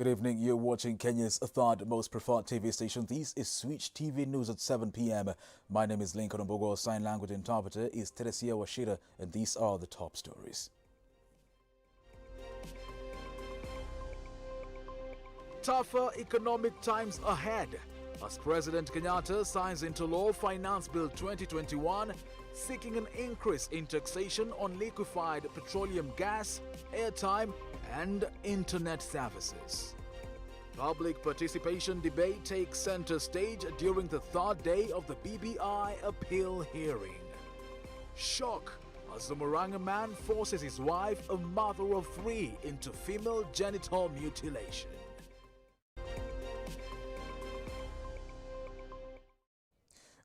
Good evening. You're watching Kenya's third most preferred TV station. This is Switch TV News at 7 p.m. My name is Lincoln Ombogo. Our sign language interpreter is Teresia Washira, and these are the top stories. Tougher economic times ahead as President Kenyatta signs into law Finance Bill 2021, seeking an increase in taxation on liquefied petroleum gas, airtime, and internet services. Public participation debate takes center stage during the third day of the BBI appeal hearing. Shock as the Muranga man forces his wife, a mother of three, into female genital mutilation.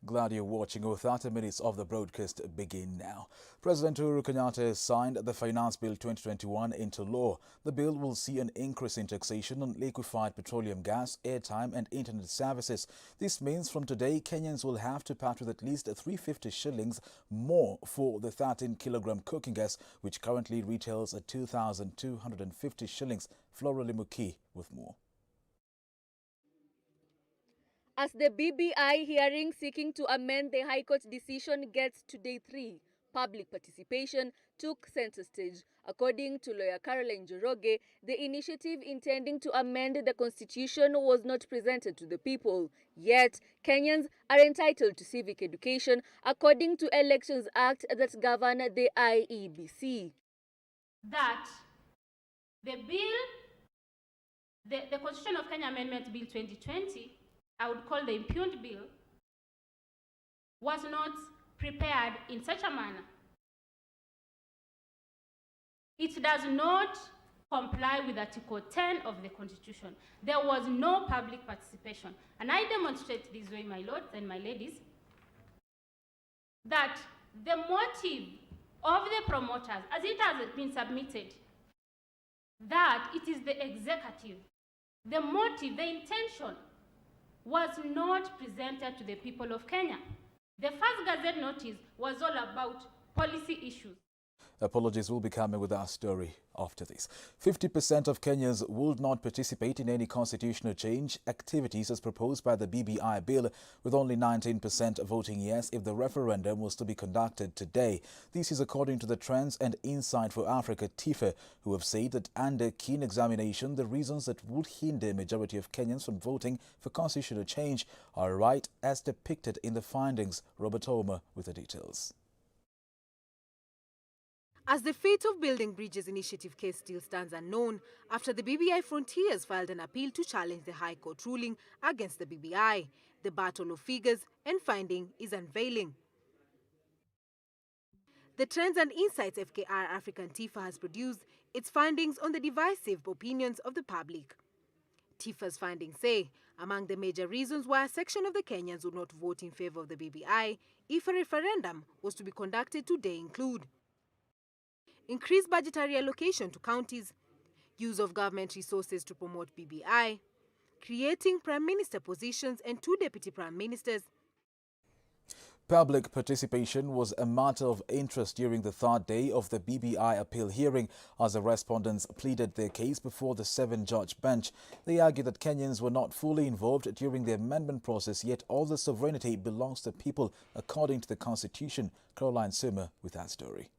Glad you're watching. Over 30 minutes of the broadcast begin now. President Uhuru Kenyatta has signed the Finance Bill 2021 into law. The bill will see an increase in taxation on liquefied petroleum gas, airtime and internet services. This means from today, Kenyans will have to part with at least 350 shillings more for the 13-kilogram cooking gas, which currently retails at 2,250 shillings. Flora Limuki with more. As the BBI hearing seeking to amend the High Court decision gets to day 3, public participation took center stage. According to lawyer Caroline Njoroge, the initiative intending to amend the constitution was not presented to the people. Yet, Kenyans are entitled to civic education according to Elections Act that govern the IEBC. That the bill, the Constitution of Kenya Amendment Bill 2020, I would call the impugned bill, was not prepared in such a manner. It does not comply with Article 10 of the Constitution. There was no public participation. And I demonstrate this way, my lords and my ladies, that the motive of the promoters, as it has been submitted, that it is the executive, the motive, the intention, was not presented to the people of Kenya. The first Gazette notice was all about policy issues. Apologies will be coming with our story after this. 50% of Kenyans would not participate in any constitutional change activities as proposed by the BBI bill, with only 19% voting yes if the referendum was to be conducted today. This is according to the Trends and Insight for Africa TIFA, who have said that under keen examination, the reasons that would hinder a majority of Kenyans from voting for constitutional change are right as depicted in the findings. Robert Homer with the details. As the fate of Building Bridges initiative case still stands unknown, after the BBI Frontiers filed an appeal to challenge the High Court ruling against the BBI, the battle of figures and finding is unveiling. The Trends and Insights FKR African TIFA has produced its findings on the divisive opinions of the public. TIFA's findings say, among the major reasons why a section of the Kenyans would not vote in favor of the BBI if a referendum was to be conducted today include increased budgetary allocation to counties, use of government resources to promote BBI, creating Prime Minister positions and 2 Deputy Prime Ministers. Public participation was a matter of interest during the third day of the BBI appeal hearing as the respondents pleaded their case before the 7-judge bench. They argued that Kenyans were not fully involved during the amendment process, yet all the sovereignty belongs to people according to the Constitution. Caroline Summer with that story.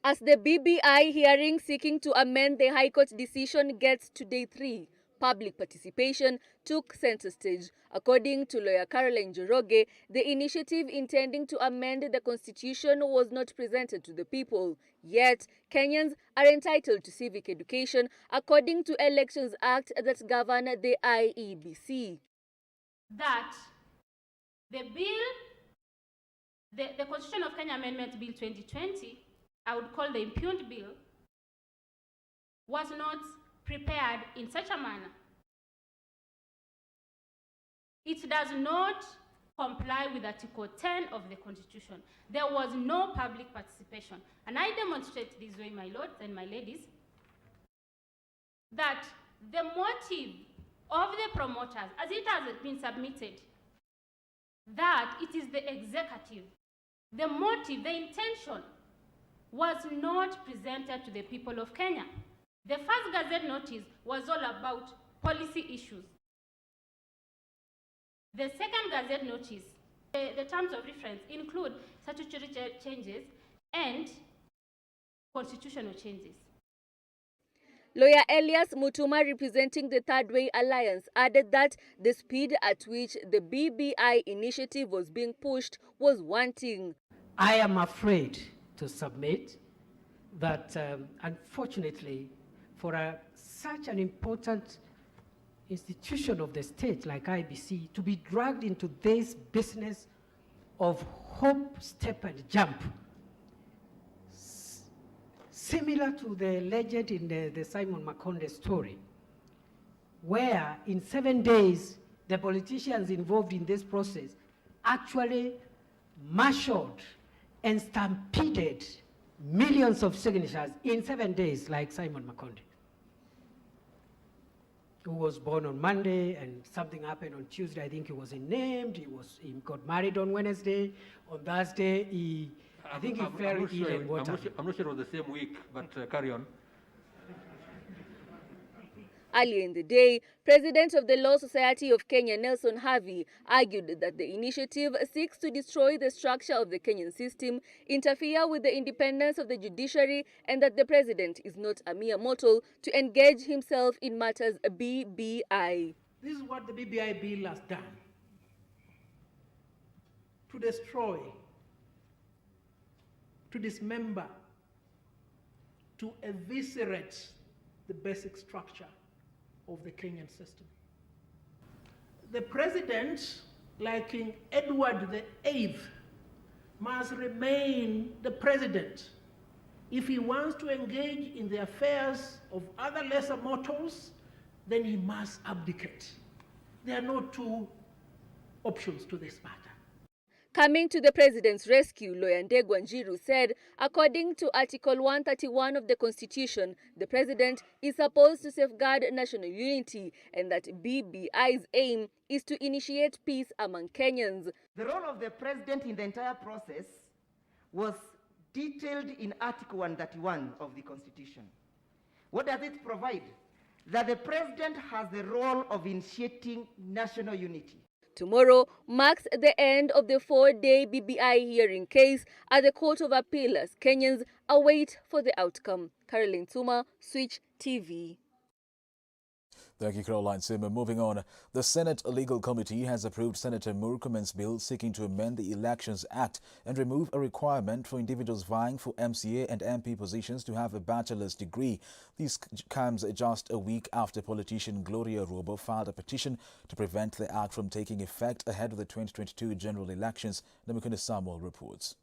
As the BBI hearing seeking to amend the High Court decision gets to day 3, public participation took center stage. According to lawyer Caroline Njoroge, the initiative intending to amend the constitution was not presented to the people. Yet, Kenyans are entitled to civic education according to Elections Act that govern the IEBC. That the bill, the Constitution of Kenya Amendment Bill 2020, I would call the impugned bill, was not prepared in such a manner. It does not comply with Article 10 of the Constitution. There was no public participation. And I demonstrate this way, my lords and my ladies, that the motive of the promoters, as it has been submitted, that it is the executive, the motive, the intention, was not presented to the people of Kenya. The first Gazette notice was all about policy issues. The second Gazette notice, the terms of reference include statutory changes and constitutional changes. Lawyer Elias Mutuma, representing the Third Way Alliance, added that the speed at which the BBI initiative was being pushed was wanting. I am afraid to submit that, unfortunately, for such an important institution of the state like IBC to be dragged into this business of hop, step, and jump, similar to the legend in the Simon Makonde story, where in 7 days, the politicians involved in this process actually marshaled and stampeded millions of signatures in 7 days, like Simon Makonde, who was born on Monday and something happened on Tuesday. I think he wasn't named. He got married on Wednesday. On Thursday, I think he fell ill and water. I'm not sure it was the same week, but carry on. Earlier in the day, President of the Law Society of Kenya, Nelson Havi, argued that the initiative seeks to destroy the structure of the Kenyan system, interfere with the independence of the judiciary, and that the president is not a mere mortal to engage himself in matters BBI. This is what the BBI bill has done: to destroy, to dismember, to eviscerate the basic structure of the Kenyan system. The president, like King Edward VIII, must remain the president. If he wants to engage in the affairs of other lesser mortals, then he must abdicate. There are no two options to this matter. Coming to the president's rescue, lawyer Ndegwa Njiru said, according to Article 131 of the Constitution, the president is supposed to safeguard national unity and that BBI's aim is to initiate peace among Kenyans. The role of the president in the entire process was detailed in Article 131 of the Constitution. What does it provide? That the president has the role of initiating national unity. Tomorrow marks the end of the 4-day BBI hearing case at the Court of Appeal as Kenyans await for the outcome. Caroline Tuma, Switch TV. Thank you, Caroline Simmer. Moving on, the Senate Legal Committee has approved Senator MURKOMEN'S bill seeking to amend the Elections Act and remove a requirement for individuals vying for MCA and MP positions to have a bachelor's degree. This comes just a week after politician Gloria Robo filed a petition to prevent the act from taking effect ahead of the 2022 general elections. Namukunda Samuel reports.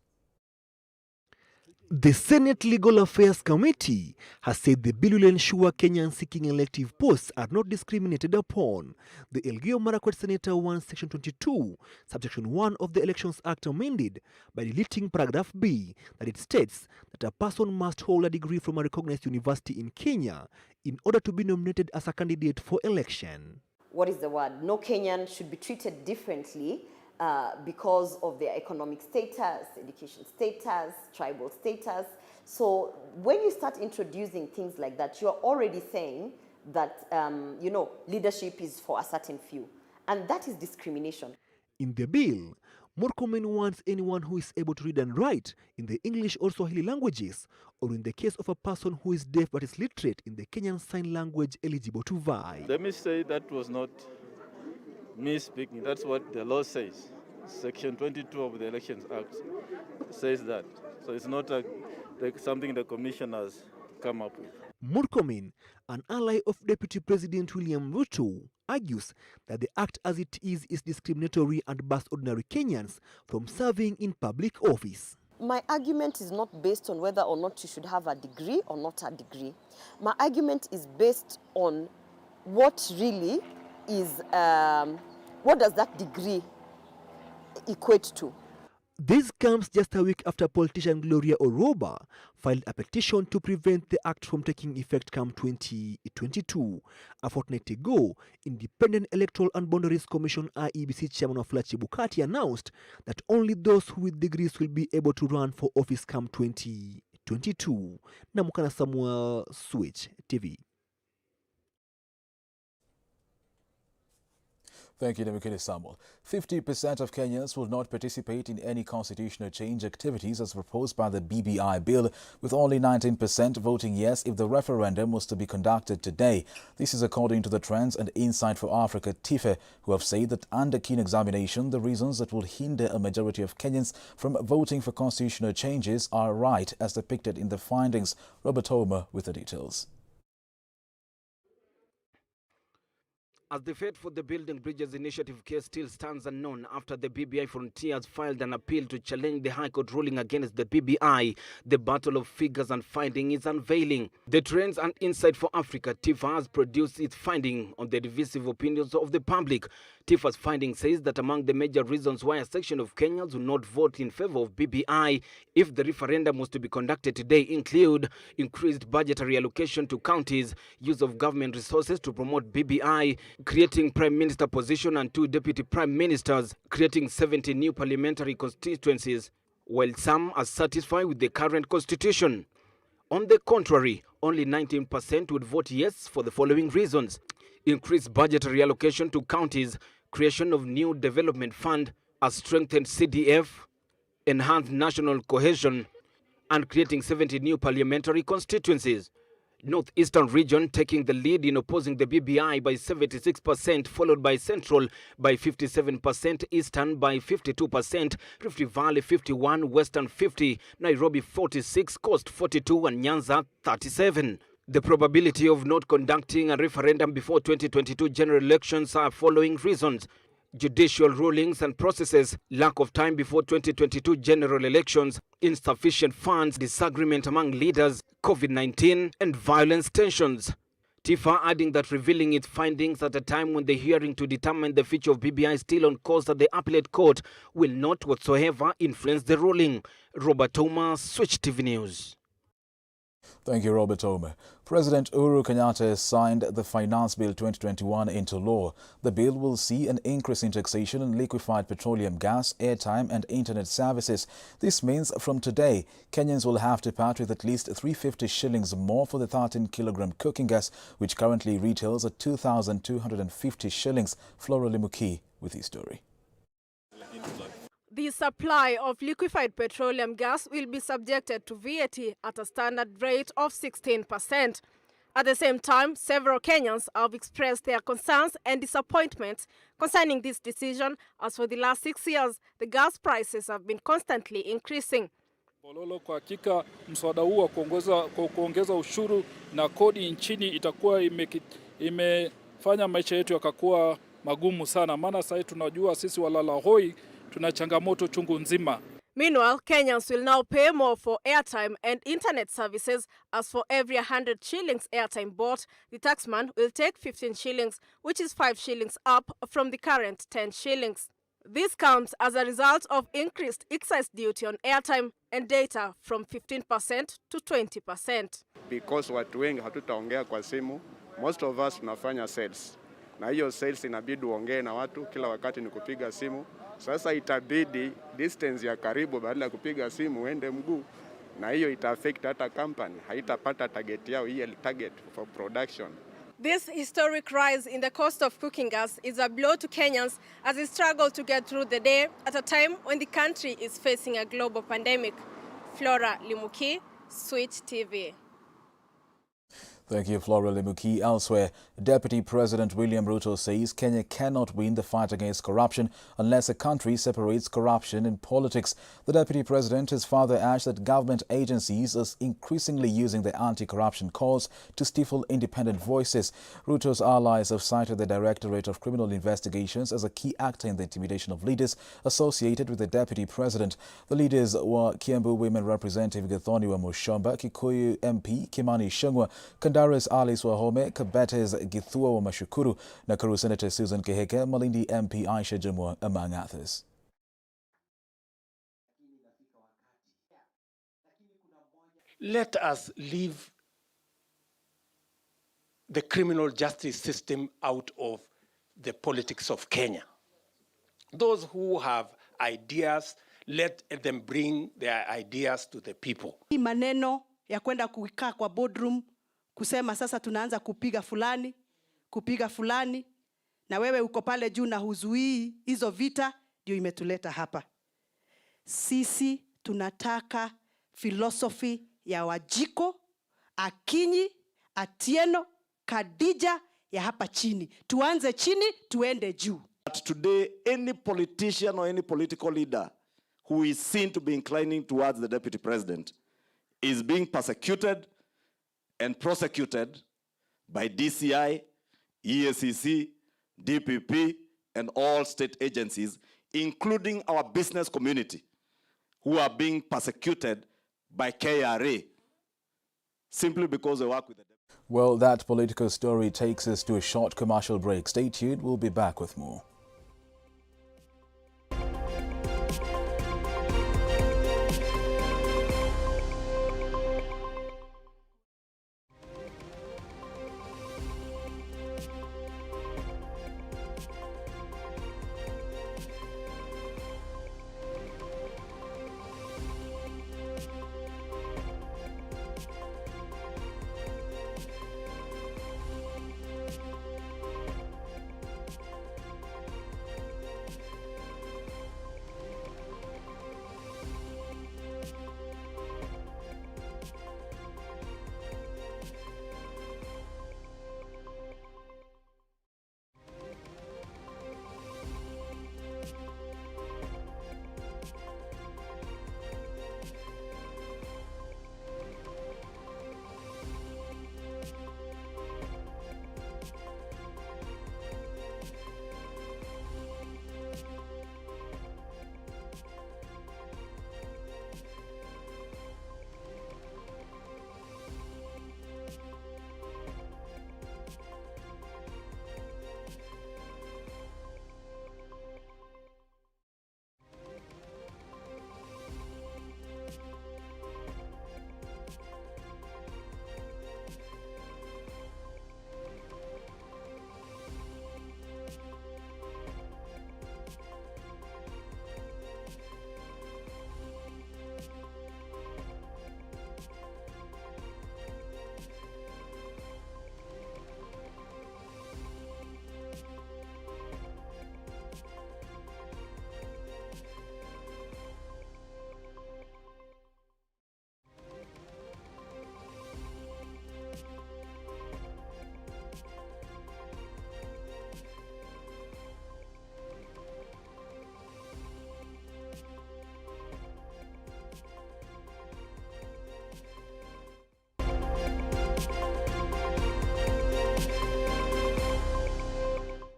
The Senate Legal Affairs Committee has said the bill will ensure Kenyans seeking elective posts are not discriminated upon. The Elgeyo Marakwet Senator wants Section 22, Subsection 1 of the Elections Act amended by deleting paragraph B that it states that a person must hold a degree from a recognized university in Kenya in order to be nominated as a candidate for election. What is the word? No Kenyan should be treated differently because of their economic status, education status, tribal status. So when you start introducing things like that, you're already saying that, leadership is for a certain few. And that is discrimination. In the bill, Murkomen wants anyone who is able to read and write in the English or Swahili languages, or in the case of a person who is deaf but is literate in the Kenyan Sign Language, eligible to vie. Let me say that was not me speaking. That's what the law says. Section 22 of the Elections Act says that. So it's not something the commission has come up with. Murkomen, an ally of Deputy President William RUTO, argues that the act as it is discriminatory and bars ordinary Kenyans from serving in public office. My argument is not based on whether or not you should have a degree or not a degree. My argument is based on what really is, what does that degree equate to? This comes just a week after politician Gloria Oroba filed a petition to prevent the act from taking effect come 2022. A fortnight ago, Independent Electoral and Boundaries Commission IEBC Chairman of Lachi Bukati announced that only those with degrees will be able to run for office come 2022. 2022. Namukana Samuel, Switch TV. Thank you, Demikele Samuel. 50% of Kenyans will not participate in any constitutional change activities as proposed by the BBI bill, with only 19% voting yes if the referendum was to be conducted today. This is according to the Trends and Insight for Africa TIFE, who have said that under keen examination, the reasons that will hinder a majority of Kenyans from voting for constitutional changes are right as depicted in the findings. Robert Homer with the details. As the fate for the Building Bridges Initiative case still stands unknown after the BBI Frontiers filed an appeal to challenge the High Court ruling against the BBI, the battle of figures and finding is unveiling. The Trends and Insight for Africa, TIFA, has produced its finding on the divisive opinions of the public. TIFA's finding says that among the major reasons why a section of Kenyans will not vote in favor of BBI if the referendum was to be conducted today include increased budgetary allocation to counties, use of government resources to promote BBI, creating prime minister position and 2 deputy prime ministers, creating 70 new parliamentary constituencies, while some are satisfied with the current constitution. On the contrary, only 19% would vote yes for the following reasons: increased budgetary allocation to counties, creation of new development fund, a strengthened CDF, enhanced national cohesion, and creating 70 new parliamentary constituencies. Northeastern region taking the lead in opposing the BBI by 76%, followed by Central by 57%, Eastern by 52%, Rift Valley 51%, Western 50%, Nairobi 46%, Coast 42%, and Nyanza 37%. The probability of not conducting a referendum before 2022 general elections are following reasons: judicial rulings and processes, lack of time before 2022 general elections, insufficient funds, disagreement among leaders, COVID-19, and violence tensions. TIFA adding that revealing its findings at a time when the hearing to determine the future of BBI is still on course at the appellate court will not whatsoever influence the ruling. Robert Thomas, Switch TV News. Thank you, Robert Homer. President Uhuru Kenyatta has signed the Finance Bill 2021 into law. The bill will see an increase in taxation on liquefied petroleum gas, airtime and internet services. This means from today, Kenyans will have to part with at least 350 shillings more for the 13-kilogram cooking gas, which currently retails at 2,250 shillings. Flora Limuki with his story. The supply of liquefied petroleum gas will be subjected to VAT at a standard rate of 16%. At the same time, several Kenyans have expressed their concerns and disappointment concerning this decision, as for the last 6 years, the gas prices have been constantly increasing. Bololo, kwa hakika mswada huu wa kuongeza ushuru na kodi nchini itakuwa imefanya maisha yetu yakakuwa magumu sana, maana sasa tunajua sisi walala hoi tuna changamoto chungu nzima. Meanwhile, Kenyans will now pay more for airtime and internet services, as for every 100 shillings airtime bought, the taxman will take 15 shillings, which is 5 shillings up from the current 10 shillings. This comes as a result of increased excise duty on airtime and data from 15% to 20%. Because watu wengi hatutaongea kwa simu, most of us tunafanya sales. Na hiyo sales inabidi uongee na watu kila wakati ni kupiga simu. Sasa itabidi distance ya karibu badala ya kupiga simu uende mguu, na hiyo ita affect hata company, haitapata target yao, hiyo target for production. This historic rise in the cost of cooking gas is a blow to Kenyans as they struggle to get through the day at a time when the country is facing a global pandemic. Flora Limuki, Switch TV. Thank you, Flora Limuki. Elsewhere, Deputy President William RUTO says Kenya cannot win the fight against corruption unless a country separates corruption and politics. The Deputy President has further urged that government agencies are increasingly using the anti-corruption cause to stifle independent voices. RUTO's allies have cited the Directorate of Criminal Investigations as a key actor in the intimidation of leaders associated with the Deputy President. The leaders were Kiambu Women Representative Gathoni Wamushomba, Kikuyu MP Kimani Ichung'wah, Kandaras Alice Wahome, Kabetes Githua Wamashukuru, Nakuru Senator Susan Kihika, Malindi MP Aisha Jumwa, among others. Let us leave the criminal justice system out of the politics of Kenya. Those who have ideas, let them bring their ideas to the people. Hii maneno ya kwenda kukaa kwa boardroom kusema sasa tunaanza kupiga fulani na wewe uko pale juu na huzuii hizo vita, ndio imetuleta hapa. Sisi tunataka philosophy ya Wajiko, Akinyi, Atieno, Kadija ya hapa chini. Tuanze chini, tuende juu. But today, any politician or any political leader who is seen to be inclining towards the deputy president is being persecuted and prosecuted by DCI, EACC, DPP, and all state agencies, including our business community, who are being persecuted by KRA simply because they work with the... Well, that political story takes us to a short commercial break. Stay tuned, we'll be back with more.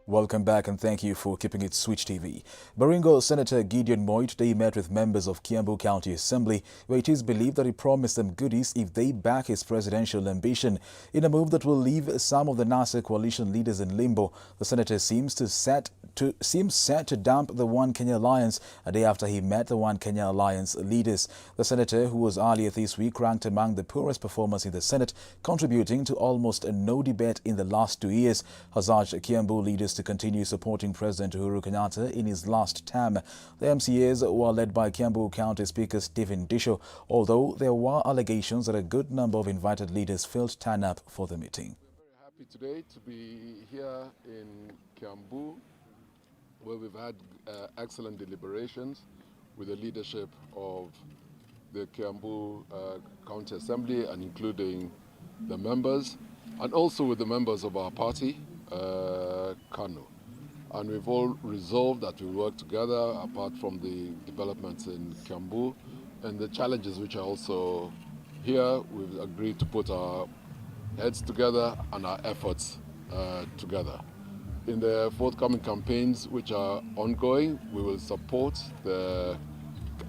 Welcome back and thank you for keeping it Switch TV. Baringo Senator Gideon Moi today met with members of Kiambu County Assembly, where it is believed that he promised them goodies if they back his presidential ambition. In a move that will leave some of the NASA coalition leaders in limbo, the senator seems set to dump the One Kenya Alliance a day after he met the One Kenya Alliance leaders. The senator, who was earlier this week ranked among the poorest performers in the Senate, contributing to almost no debate in the last 2 years, has urged Kiambu leaders to continue supporting President Uhuru Kenyatta in his last term. The MCAs were led by Kiambu County Speaker Stephen Disho, although there were allegations that a good number of invited leaders failed to turn up for the meeting. We're very happy today to be here in Kiambu, where we've had excellent deliberations with the leadership of the Kiambu County Assembly and including the members, and also with the members of our party, KANU. And we've all resolved that we work together apart from the developments in Kiambu and the challenges which are also here. We've agreed to put our heads together and our efforts together. In the forthcoming campaigns which are ongoing, we will support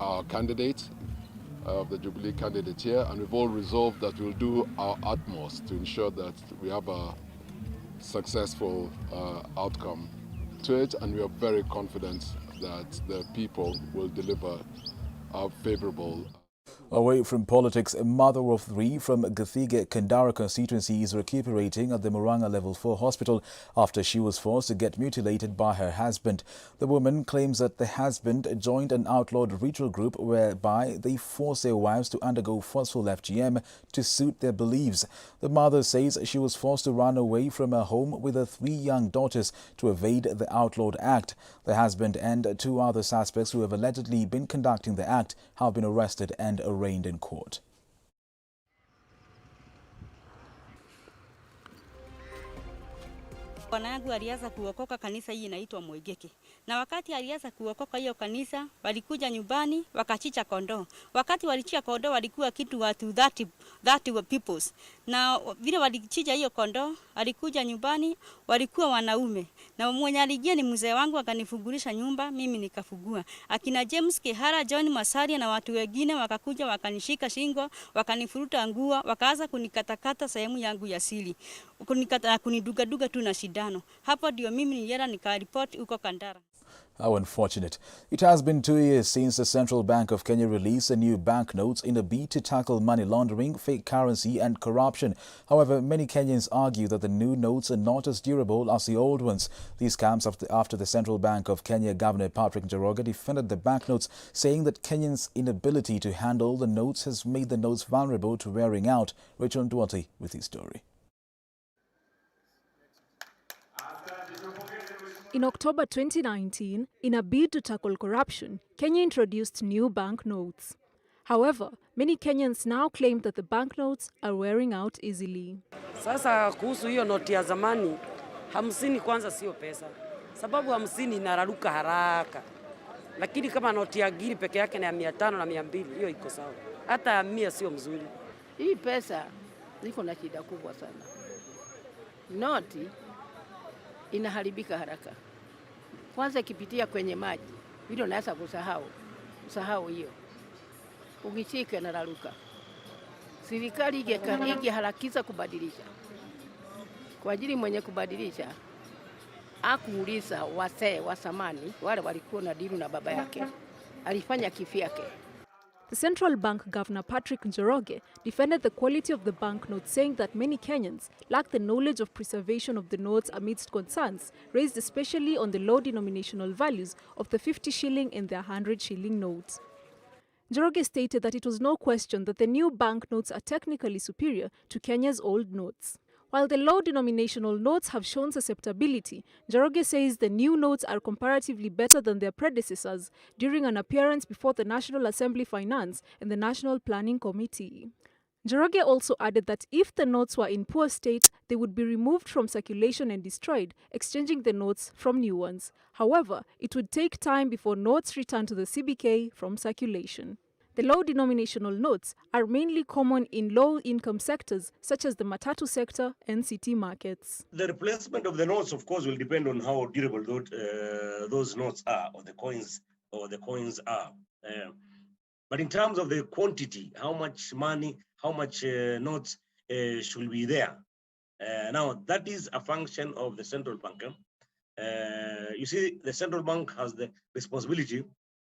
our candidate, the Jubilee candidate here, and we've all resolved that we'll do our utmost to ensure that we have a successful outcome to it, and we are very confident that the people will deliver a favorable. Away from politics, a mother of three from Gathige Kandara constituency is recuperating at the Murang'a Level 4 hospital after she was forced to get mutilated by her husband. The woman claims that the husband joined an outlawed ritual group whereby they force their wives to undergo forceful FGM to suit their beliefs. The mother says she was forced to run away from her home with her three young daughters to evade the outlawed act. The husband and two other suspects who have allegedly been conducting the act have been arrested and arraigned in court. Wanangu alianza kuokoka kanisa hii inaitwa Mwegeke. Na wakati alianza kuokoka hiyo kanisa, walikuja nyumbani wakachicha kondoo. Wakati walichicha kondoo walikuwa kitu watu 30 peoples. Na vile walichicha hiyo kondoo, alikuja nyumbani walikuwa wanaume. Na mwenye alijia ni mzee wangu akanifungulisha nyumba, mimi nikafungua. Akina James Kehara, John Masaria na watu wengine wakakuja wakanishika shingo, wakanifuruta nguo, wakaanza kunikatakata sehemu yangu ya siri. Kuniduga tu na shindano. Hapo ndio mimi nilienda nikaripoti huko Kandara. How unfortunate. It has been 2 years since the Central Bank of Kenya released a new banknotes in a bid to tackle money laundering, fake currency and corruption. However, many Kenyans argue that the new notes are not as durable as the old ones. These comes after the Central Bank of Kenya Governor Patrick Njoroge defended the banknotes, saying that Kenyans' inability to handle the notes has made the notes vulnerable to wearing out. Richard Duarte with his story. In October 2019, in a bid to tackle corruption, Kenya introduced new banknotes. However, many Kenyans now claim that the banknotes are wearing out easily. Sasa kuhusu hiyo noti ya zamani, 50 kwanza sio pesa. Sababu 50 inararuka haraka. Lakini kama noti ya giri peke yake na 500 na 200, hiyo iko sawa. Hata 100 sio mzuri. Hii pesa ziko na shida kubwa sana. Noti inaharibika haraka. Kwanza ikipitia kwenye maji, hilo unaweza kusahau hiyo. Ukichika na raruka. Serikali ingeharakiza kubadilisha. Kwa ajili mwenye kubadilisha, akuuliza wasee wa zamani wale walikuwa na diru na baba yake. Alifanya kivyake. The Central Bank Governor Patrick Njoroge defended the quality of the banknotes, saying that many Kenyans lack the knowledge of preservation of the notes amidst concerns raised especially on the low denominational values of the 50 shilling and the 100 shilling notes. Njoroge stated that it was no question that the new banknotes are technically superior to Kenya's old notes. While the low denominational notes have shown susceptibility, Njoroge says the new notes are comparatively better than their predecessors during an appearance before the National Assembly Finance and the National Planning Committee. Njoroge also added that if the notes were in poor state, they would be removed from circulation and destroyed, exchanging the notes from new ones. However, it would take time before notes return to the CBK from circulation. The low denominational notes are mainly common in low-income sectors such as the matatu sector and city markets. The replacement of the notes, of course, will depend on how durable those notes are, or the coins are. But in terms of the quantity, how much money, how much notes should be there? Now, that is a function of the central bank. You see, the central bank has the responsibility,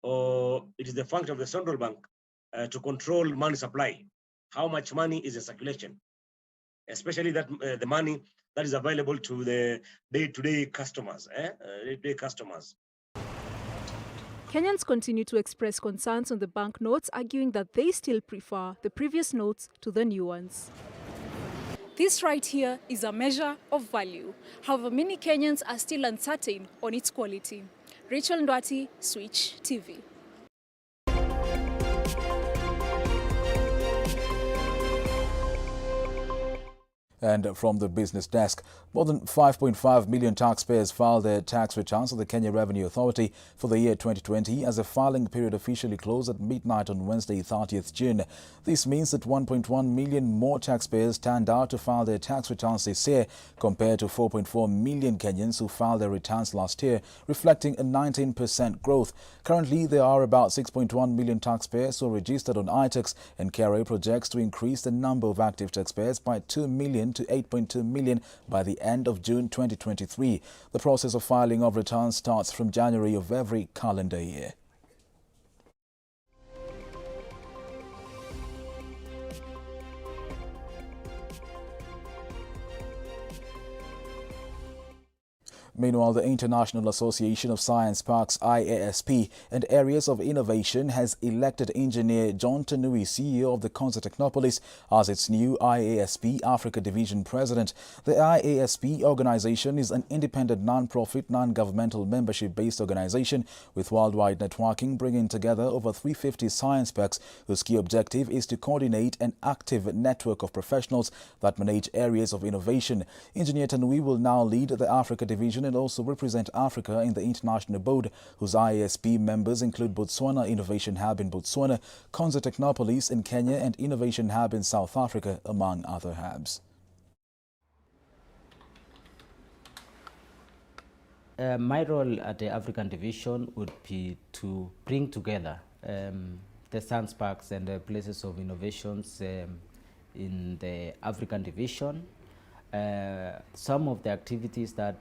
or it is the function of the central bank to control money supply. How much money is in circulation, especially that the money that is available to the day-to-day customers. Kenyans continue to express concerns on the banknotes, arguing that they still prefer the previous notes to the new ones. This right here is a measure of value. However, many Kenyans are still uncertain on its quality. Rachel Ndwati, Switch TV. And from the business desk, more than 5.5 million taxpayers filed their tax returns to the Kenya Revenue Authority for the year 2020 as the filing period officially closed at midnight on Wednesday, 30th June. This means that 1.1 million more taxpayers turned out to file their tax returns this year compared to 4.4 million Kenyans who filed their returns last year, reflecting a 19% growth. Currently, there are about 6.1 million taxpayers who are registered on iTax, and KRA projects to increase the number of active taxpayers by 2 million to 8.2 million by the end of June 2023. The process of filing of returns starts from January of every calendar year. Meanwhile, the International Association of Science Parks IASP and Areas of Innovation has elected engineer John Tanui, CEO of the KONZA Technopolis, as its new IASP Africa Division President. The IASP organization is an independent, non-profit, non-governmental membership-based organization with worldwide networking, bringing together over 350 science parks whose key objective is to coordinate an active network of professionals that manage areas of innovation. Engineer Tanui will now lead the Africa Division and also represent Africa in the international board, whose IASP members include Botswana Innovation Hub in Botswana, KONZA Technopolis in Kenya, and Innovation Hub in South Africa, among other hubs. My role at the African Division would be to bring together the science parks and the places of innovations in the African Division. Some of the activities that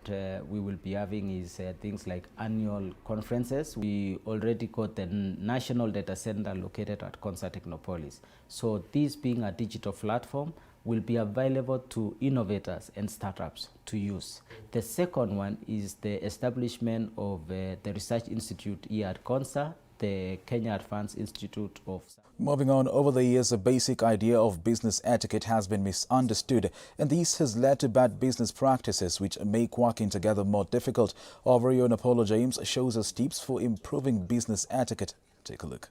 we will be having is things like annual conferences. We already got the National Data Center located at KONZA Technopolis. So this being a digital platform will be available to innovators and startups to use. The second one is the establishment of the Research Institute here at KONZA, the Kenya Advanced Institute of... Moving on, over the years, the basic idea of business etiquette has been misunderstood, and this has led to bad business practices which make working together more difficult. Our very own Apollo James shows us tips for improving business etiquette. Take a look.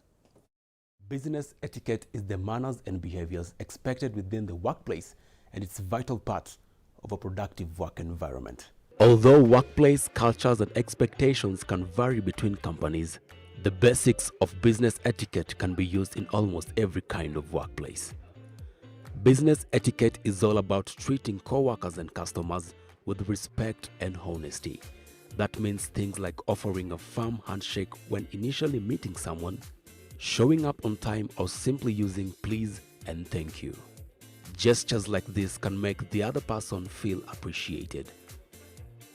Business etiquette is the manners and behaviors expected within the workplace, and it's a vital part of a productive work environment. Although workplace cultures and expectations can vary between companies, the basics of business etiquette can be used in almost every kind of workplace. Business etiquette is all about treating co-workers and customers with respect and honesty. That means things like offering a firm handshake when initially meeting someone, showing up on time, or simply using please and thank you. Gestures like this can make the other person feel appreciated.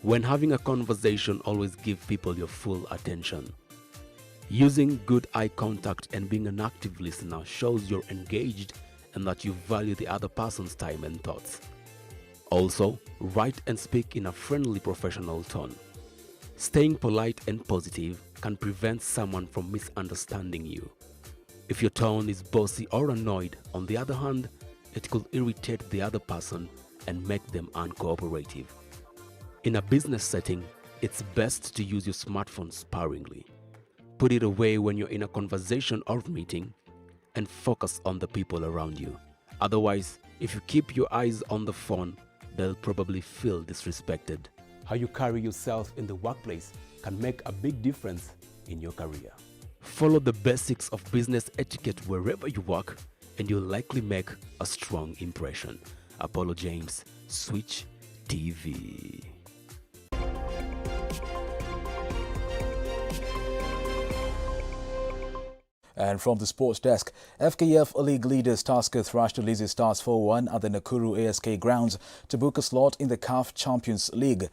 When having a conversation, always give people your full attention. Using good eye contact and being an active listener shows you're engaged and that you value the other person's time and thoughts. Also, write and speak in a friendly, professional tone. Staying polite and positive can prevent someone from misunderstanding you. If your tone is bossy or annoyed, on the other hand, it could irritate the other person and make them uncooperative. In a business setting, it's best to use your smartphone sparingly. Put it away when you're in a conversation or meeting and focus on the people around you. Otherwise, if you keep your eyes on the phone, they'll probably feel disrespected. How you carry yourself in the workplace can make a big difference in your career. Follow the basics of business etiquette wherever you work, and you'll likely make a strong impression. Apollo James, Switch TV. And from the sports desk, FKF League leaders Tusker thrashed Ulinzi Stars 4-1 at the Nakuru ASK grounds to book a slot in the CAF Champions League.